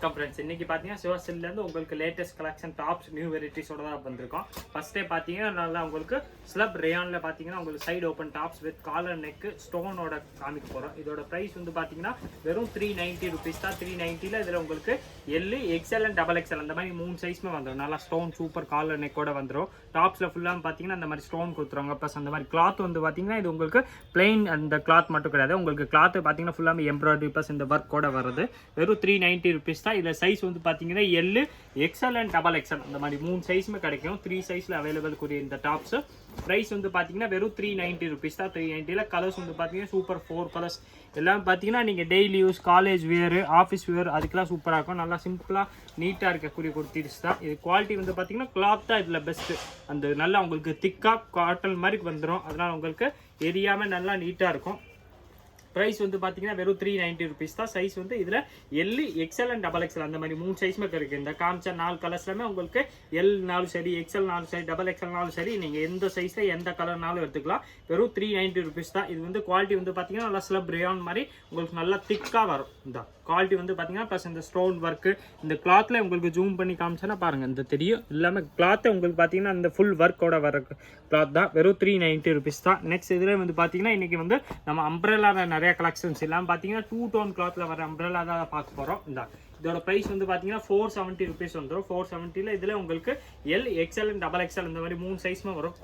வணக்கம் ஃப்ரெண்ட்ஸ். இன்னைக்கு பார்த்தீங்கன்னா சிவசிலேருந்து உங்களுக்கு லேட்டஸ்ட் கலெக்ஷன் டாப்ஸ் நியூ வெரைட்டிஸோட தான் வந்திருக்கோம். ஃபர்ஸ்டே பார்த்தீங்கன்னா நல்லா உங்களுக்கு ஸ்லப் ரேயானில் பார்த்தீங்கன்னா உங்களுக்கு side open tops with collar neck ஸ்டோனோட காமிக்க போகிறோம். இதோட ப்ரைஸ் வந்து பார்த்தீங்கன்னா வெறும் 390 ருபீஸ் தான். 390ல் இதில் உங்களுக்கு L XL and double XL அந்த மாதிரி 3 சைஸ்மே வந்துடும். நல்லா ஸ்டோன் சூப்பர் காலர் நெக்கோட வந்துடும். டாப்ஸில் ஃபுல்லாக பார்த்தீங்கன்னா அந்த மாதிரி ஸ்டோன் கொடுத்துருவாங்க. ப்ளஸ் அந்த மாதிரி கிளாத் வந்து பார்த்தீங்கன்னா இது உங்களுக்கு பிளெயின் அந்த கிளாத் மட்டும் கிடையாது. உங்களுக்கு கிளாத் பார்த்தீங்கன்னா ஃபுல்லாக எம்ப்ராய்டரி ப்ளஸ் இந்த ஒர்க்கோட வருது. வெறும் 390 ருபீஸ் தான். இதில் சைஸ் வந்து பார்த்தீங்கன்னா L XL and double XL அந்த மாதிரி 3 சைஸுமே கிடைக்கும். 3 சைஸில் அவைலபிள் கூடிய இந்த டாப்ஸ் ப்ரைஸ் வந்து பார்த்தீங்கன்னா வெறும் 390 ருபீஸ் தான். 390ல் கலர்ஸ் வந்து பார்த்தீங்கன்னா சூப்பர் 4 கலர்ஸ் எல்லாம் பார்த்தீங்கன்னா நீங்கள் டெய்லி யூஸ் காலேஜ் வேர் ஆஃபீஸ் வேர் அதுக்கெல்லாம் சூப்பராக இருக்கும். நல்லா சிம்பிளாக நீட்டாக இருக்கக்கூடிய குர்த்திஸ் தான். இது குவாலிட்டி வந்து பார்த்தீங்கன்னா கிளாத் தான் இதில் பெஸ்ட்டு. அந்த நல்லா உங்களுக்கு திக்காக காட்டன் மாதிரி வந்துடும். அதனால் உங்களுக்கு எரியாமல் நல்லா நீட்டாக இருக்கும். ப்ரைஸ் வந்து பார்த்தீங்கன்னா வெறும் 390 ருபீஸ் தான். சைஸ் வந்து இதில் L XL and double XL அந்த மாதிரி 3 சைஸ்மே இருக்குது. இந்த காமிச்ச 4 கலர்ஸ்லாமே உங்களுக்கு எல்னாலும் சரி எக்ஸ்எல்னாலும் சரி டபுள் எக்ஸ்எல்னாலும் சரி நீங்கள் எந்த சைஸில் எந்த கலர்னாலும் எடுத்துக்கலாம். வெறும் 390 ருபீஸ் தான். இது வந்து குவாலிட்டி வந்து பார்த்தீங்கன்னா நல்லா ஸ்லப் ரேயான் மாதிரி உங்களுக்கு நல்லா திக்காக வரும். இந்த குவாலிட்டி வந்து பார்த்தீங்கன்னா ப்ளஸ் இந்த ஸ்டோன் ஒர்க்கு இந்த கிளாத்தில் உங்களுக்கு ஜூம் பண்ணி காமிச்சேன்னா பாருங்கள் இந்த தெரியும். இல்லாமல் கிளாத்தை உங்களுக்கு பார்த்தீங்கன்னா அந்த ஃபுல் ஒர்க்கோட வர கிளாத் தான். வெறும் 390 ருபீஸ் தான். நெக்ஸ்ட் இதில் வந்து பார்த்தீங்கன்னா இன்றைக்கி வந்து நம்ம அம்ப்ரெல்லாவில் நிறைய கலெக்ஷன்ஸ் எல்லாம் பார்த்தீங்கன்னா 2 டோன் கிளாத்தில் வர அம்ப்ரெல்லா தான் பார்க்க போகிறோம். இதோட ப்ரைஸ் வந்து பார்த்தீங்கன்னா 470 ருபீஸ் வந்துடும். 470ல் இதில் உங்களுக்கு L XL and double XL இந்த மாதிரி 3 சைஸ்மே வரும்.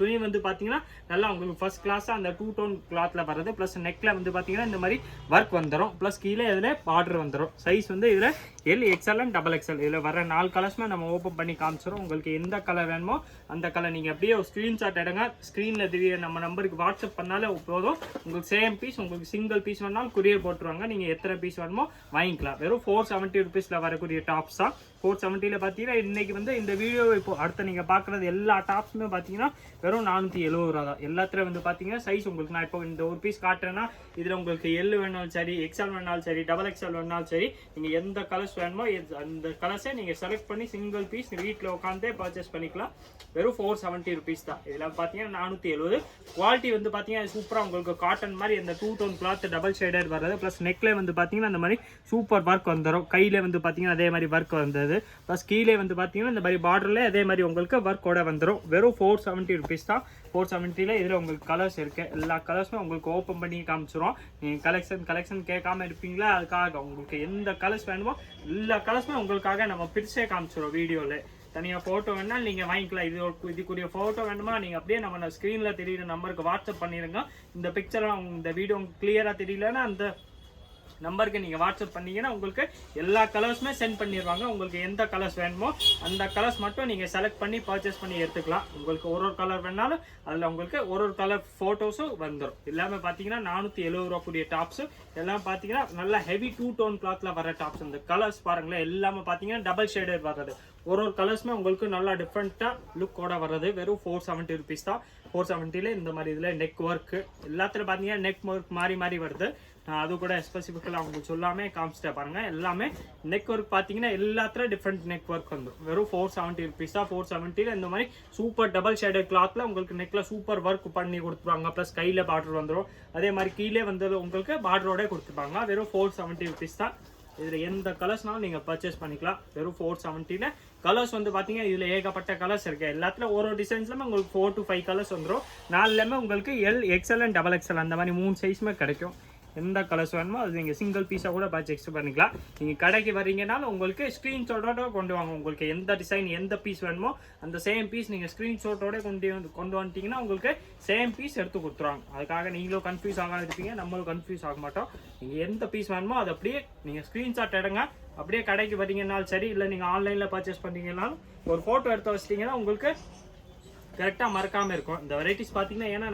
துணி வந்து பார்த்தீங்கன்னா நல்லா உங்களுக்கு ஃபர்ஸ்ட் கிளாஸாக அந்த 2 டோன் கிளாத்தில் வர்றது. ப்ளஸ் நெக்கில் வந்து பார்த்தீங்கன்னா இந்த மாதிரி ஒர்க் வந்துடும். ப்ளஸ் கீழே இதில் பார்டர் வந்துடும். சைஸ் வந்து இதில் L XL and double XL இதில் வர 4 கலர்ஸ்மே நம்ம ஓப்பன் பண்ணி காமிச்சிடும். உங்களுக்கு எந்த கலர் வேணுமோ அந்த கலர் நீங்கள் அப்படியே ஒரு ஸ்க்ரீன்ஷாட் எடுங்க. ஸ்க்ரீனில் தெரிய நம்ம நம்பருக்கு வாட்ஸ்அப் பண்ணாலே போதும். உங்களுக்கு சேம் பீஸ் உங்களுக்கு சிங்கிள் பீஸ் வேணாலும் கொரியர் போட்டுருவாங்க. நீங்கள் எத்தனை பீஸ் வேணுமோ வாங்கிக்கலாம். வெறும் 470 ருபீஸில் வரக்கூடிய டாப்ஸ் தான். 470ல் பார்த்தீங்கன்னா இன்றைக்கி வந்து இந்த வீடியோ இப்போ அடுத்த நீங்கள் பார்க்குறது எல்லா டாப்ஸுமே பார்த்தீங்கன்னா வெறும் 470 ரூபா தான். எல்லாத்துலேயும் வந்து பார்த்தீங்கன்னா சைஸ் உங்களுக்கு நான் இப்போ இந்த ஒரு பீஸ் காட்டுறேன்னா இதில் உங்களுக்கு எல் வேணாலும் சரி எக்ஸ்எல் வேணாலும் சரி டபுள் எக்ஸ்எல் வேணாலும் சரி நீங்கள் எந்த கலர்ஸ் வேணுமோ அந்த கலர்ஸை நீங்கள் செலக்ட் பண்ணி சிங்கிள் பீஸ் வீட்டில் உட்காந்தே பர்ச்சேஸ் பண்ணிக்கலாம். வெறும் 470 ருபீஸ் தான். இதில் பார்த்தீங்கன்னா 470. குவாலிட்டி வந்து பார்த்தீங்கன்னா சூப்பராக உங்களுக்கு காட்டன் மாதிரி இந்த 2 டோன் கிளாத் டபுள் ஷேடட் வர்றது. ப்ளஸ் நெக்கில் வந்து பார்த்தீங்கன்னா அந்த மாதிரி சூப்பர் ஒர்க் வந்துடும். கையில் வந்து பார்த்தீங்கன்னா அதே மாதிரி ஒர்க் வந்தது. ப்ளஸ் கீழே வந்து பார்த்தீங்கன்னா இந்த மாதிரி பார்டரில் அதே மாதிரி உங்களுக்கு ஒர்க்கோட வந்துடும். வெறும் 470 ருபீஸ் தான். 470ல் இதில் உங்களுக்கு கலர்ஸ் இருக்குது. எல்லா கலர்ஸுமே உங்களுக்கு ஓப்பன் பண்ணி காமிச்சிடும். நீங்கள் கலெக்ஷன் கேட்காம இருப்பீங்களா அதுக்காக உங்களுக்கு எந்த கலர்ஸ் வேணுமோ எல்லா கலர்ஸுமே உங்களுக்காக நம்ம பிரிச்சே காமிச்சிடும். வீடியோவில் தனியாக ஃபோட்டோ வேணாலும் நீங்கள் வாங்கிக்கலாம். இதுக்குரிய ஃபோட்டோ வேணுமா நீங்கள் அப்படியே நம்ம ஸ்க்ரீனில் தெரியுற நம்பருக்கு வாட்ஸ்அப் பண்ணிடுங்க. இந்த பிக்சர்லாம் இந்த வீடியோ உங்களுக்கு கிளியராக தெரியலன்னா அந்த நம்பருக்கு நீங்கள் வாட்ஸ்அப் பண்ணீங்கன்னா உங்களுக்கு எல்லா கலர்ஸுமே சென்ட் பண்ணிடுவாங்க. உங்களுக்கு எந்த கலர்ஸ் வேணுமோ அந்த கலர்ஸ் மட்டும் நீங்கள் செலக்ட் பண்ணி பர்ச்சேஸ் பண்ணி எடுத்துக்கலாம். உங்களுக்கு ஒரு கலர் வேணாலும் அதில் உங்களுக்கு ஒரு கலர் ஃபோட்டோஸும் வந்துடும். எல்லாமே பார்த்தீங்கன்னா 470 ரூபா கூடிய டாப்ஸு எல்லாம் பார்த்தீங்கன்னா நல்லா ஹெவி 2 டோன் கிளாத்தில் வர டாப்ஸ். இந்த கலர்ஸ் பாருங்களேன் எல்லாமே பார்த்தீங்கன்னா டபுள் ஷேடட் வர்றது. ஒரு கலர்ஸுமே உங்களுக்கு நல்லா டிஃப்ரெண்ட்டாக லுக்கோட வர்றது. வெறும் 470 ருபீஸ் தான். 470ல் இந்த மாதிரி இதில் நெக் ஒர்க்கு எல்லாத்துலையும் பார்த்தீங்கன்னா நெக் ஒர்க் மாறி மாறி வருது. அது கூட ஸ்பெசிஃபிக்கலாக உங்களுக்கு சொல்லாமே காமிச்சிட்டே பாருங்கள். எல்லாமே நெக் ஒர்க் பார்த்தீங்கன்னா எல்லாத்துலையும் டிஃப்ரெண்ட் நெக் ஒர்க் வந்துடும். வெறும் 470 ருபீஸ் தான். 470ல் இந்த மாதிரி சூப்பர் டபுள் ஷேடட் கிளாத்தில் உங்களுக்கு நெக்கில் சூப்பர் ஒர்க் பண்ணி கொடுத்துருவாங்க. ப்ளஸ் கையில் பார்டர் வந்துடும். அதே மாதிரி கீழே வந்து உங்களுக்கு பார்டரோட கொடுத்துருப்பாங்க. வெறும் 470 ருபீஸ் தான். இதில் எந்த கலர்ஸ்னாலும் நீங்கள் பர்ச்சேஸ் பண்ணிக்கலாம். வெறும் 470ல் கலர்ஸ் வந்து பார்த்தீங்கன்னா இதில் ஏகப்பட்ட கலர்ஸ் இருக்குது. எல்லாத்துலையும் ஒரு டிசைன்ஸ்லாமே உங்களுக்கு 4 to 5 கலர்ஸ் வந்துடும். 4லேயுமே உங்களுக்கு L XL and double XL அந்த மாதிரி 3 சைஸுமே கிடைக்கும். எந்த கலர்ஸ் வேணுமோ அது நீங்கள் சிங்கிள் பீஸாக கூட பர்ச்சேஸ் பண்ணிக்கலாம். நீங்கள் கடைக்கு வரீங்கனாலும் உங்களுக்கு ஸ்க்ரீன்ஷாட்டோட கொண்டு வாங்க. உங்களுக்கு எந்த டிசைன் எந்த பீஸ் வேணுமோ அந்த சேம் பீஸ் நீங்கள் ஸ்க்ரீன்ஷாட்டோட கொண்டு வந்துட்டீங்கன்னா உங்களுக்கு சேம் பீஸ் எடுத்து கொடுத்துருவாங்க. அதுக்காக நீங்களும் கன்ஃபியூஸ் ஆகாமல் இருப்பீங்க, நம்மளும் கன்ஃபியூஸ் ஆக மாட்டோம். நீங்கள் எந்த பீஸ் வேணுமோ அதை அப்படியே நீங்கள் ஸ்க்ரீன்ஷாட் எடுங்க. அப்படியே கடைக்கு வரீங்கனாலும் சரி இல்லை நீங்கள் ஆன்லைனில் பர்ச்சேஸ் பண்ணீங்கன்னாலும் ஒரு ஃபோட்டோ எடுத்து வச்சிட்டிங்கன்னா உங்களுக்கு கரெக்டாக மறக்காமல் இருக்கும். இந்த வெரைட்டிஸ் பார்த்தீங்கன்னா ஏன்னா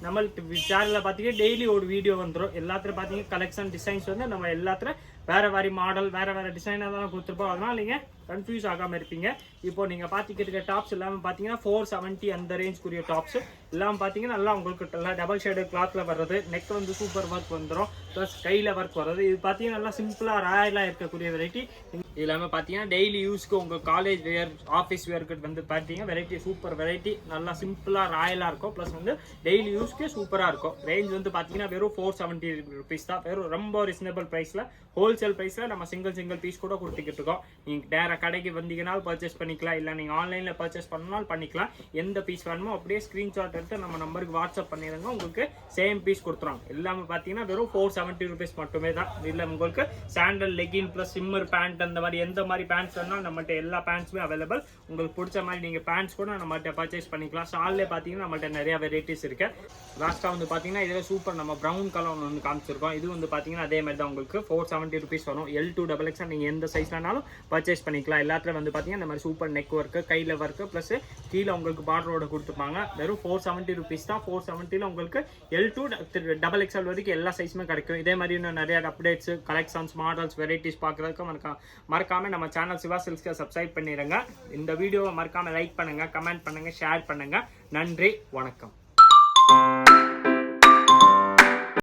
நம்மளுக்கு சேனலில் பார்த்தீங்கன்னா டெய்லி ஒரு வீடியோ வந்துடும். எல்லாத்துலையும் பார்த்தீங்கன்னா கலெக்ஷன் டிசைன்ஸ் வந்து நம்ம எல்லாத்துலையும் வேறு மாடல் வேறு டிசைனாக தான் கொடுத்துருப்போம். அதனால் நீங்கள் கன்ஃபியூஸ் ஆகாமல் இருப்பீங்க. இப்போ நீங்கள் பார்த்துக்கிட்டு இருக்க டாப்ஸ் எல்லாமே பார்த்தீங்கன்னா 470 அந்த ரேஞ்ச்க்குரிய டாப்ஸ் எல்லாம் பார்த்தீங்கன்னா நல்லா உங்களுக்கு நல்லா டபுள் ஷேடு கிளாத்தில் வர்றது. நெக் வந்து சூப்பர் ஒர்க் வந்துடும். ப்ளஸ் கையில் ஒர்க் வர்றது. இது பார்த்தீங்கன்னா நல்லா சிம்பிளாக ராயலாக இருக்கக்கூடிய வெரைட்டி. இது இல்லாமல் பார்த்தீங்கன்னா டெய்லி யூஸ்க்கு உங்கள் காலேஜ் வேர் ஆஃபீஸ் வேருக்கு வந்து பார்த்தீங்கன்னா வெரைட்டி சூப்பர் வெரைட்டி நல்லா சிம்பிளாக ராயலாக இருக்கும். ப்ளஸ் வந்து டெய்லி யூஸ் யூஸ்க்கே சூப்பராக இருக்கும். ரேஞ்ச் வந்து பார்த்தீங்கன்னா வெறும் 470 rupees தான். வெறும் ரொம்ப ரீசனபிள் ப்ரைஸில், ஹோல்சேல் ப்ரைஸில் நம்ம சிங்கிள் பீஸ் கூட கொடுத்துக்கிட்டு இருக்கோம். நீங்கள் டேரக்ட் கடைக்கு வந்தீங்கனாலும் பர்ச்சேஸ் பண்ணிக்கலாம், இல்லை நீங்கள் ஆன்லைனில் பர்ச்சேஸ் பண்ணாலும் பண்ணிக்கலாம். எந்த பீஸ் வேணுமோ அப்படியே ஸ்க்ரீன்ஷாட் எடுத்து நம்ம நம்பருக்கு வாட்ஸ்அப் பண்ணிடுங்க, உங்களுக்கு சேம் பீஸ் கொடுத்துருவாங்க. எல்லாமே பார்த்தீங்கன்னா வெறும் 470 rupees மட்டுமே தான். இல்லை உங்களுக்கு sandal, legging plus shimmer pant, அந்த மாதிரி எந்த மாதிரி பேண்ட்ஸ் வேணாலும் நம்மகிட்ட எல்லா பேண்ட்ஸுமே அவைலபிள். உங்களுக்கு பிடிச்ச மாதிரி நீங்கள் பேண்ட்ஸ் கூட நம்மகிட்ட பர்ச்சேஸ் பண்ணிக்கலாம். ஷால்லே பார்த்தீங்கன்னா நம்மகிட்ட நிறைய வெரைட்டிஸ் இருக்கு. லாஸ்ட்டாக வந்து பார்த்தீங்கன்னா இதில் சூப்பர் நம்ம ப்ரௌன் கலர் ஒன்று வந்து காமிச்சிருக்கோம். இது வந்து பார்த்தீங்கன்னா அதே மாதிரி தான் உங்களுக்கு 470 rupees வரும். L2 XXL நீங்கள் எந்த சைஸ் வேணாலும் பர்ச்சேஸ் பண்ணிக்கலாம். எல்லாத்துல வந்து பார்த்தீங்கன்னா இந்த மாதிரி சூப்பர் நெக் ஒர்க்கு, கையில் ஒர்க்கு ப்ளஸ் கீழே உங்களுக்கு பார்டரோட கொடுத்துருப்பாங்க. வெறும் 470 rupees தான். 470ல் உங்களுக்கு L2 XXL வரைக்கும் எல்லா சைஸுமே கிடைக்கும். இதே மாதிரி இன்னும் நிறைய அப்டேட்ஸ், கலெக்ஷன்ஸ், மாடல்ஸ், வெரைட்டிஸ் பார்க்குறதுக்கு மறக்காம நம்ம சேனல் சிவா சில்க்ஸ்க்கு சப்ஸ்கிரைப் பண்ணிடுங்க. இந்த வீடியோவை மறக்காம லைக் பண்ணுங்க, கமெண்ட் பண்ணுங்க, ஷேர் பண்ணுங்க. நன்றி, வணக்கம்.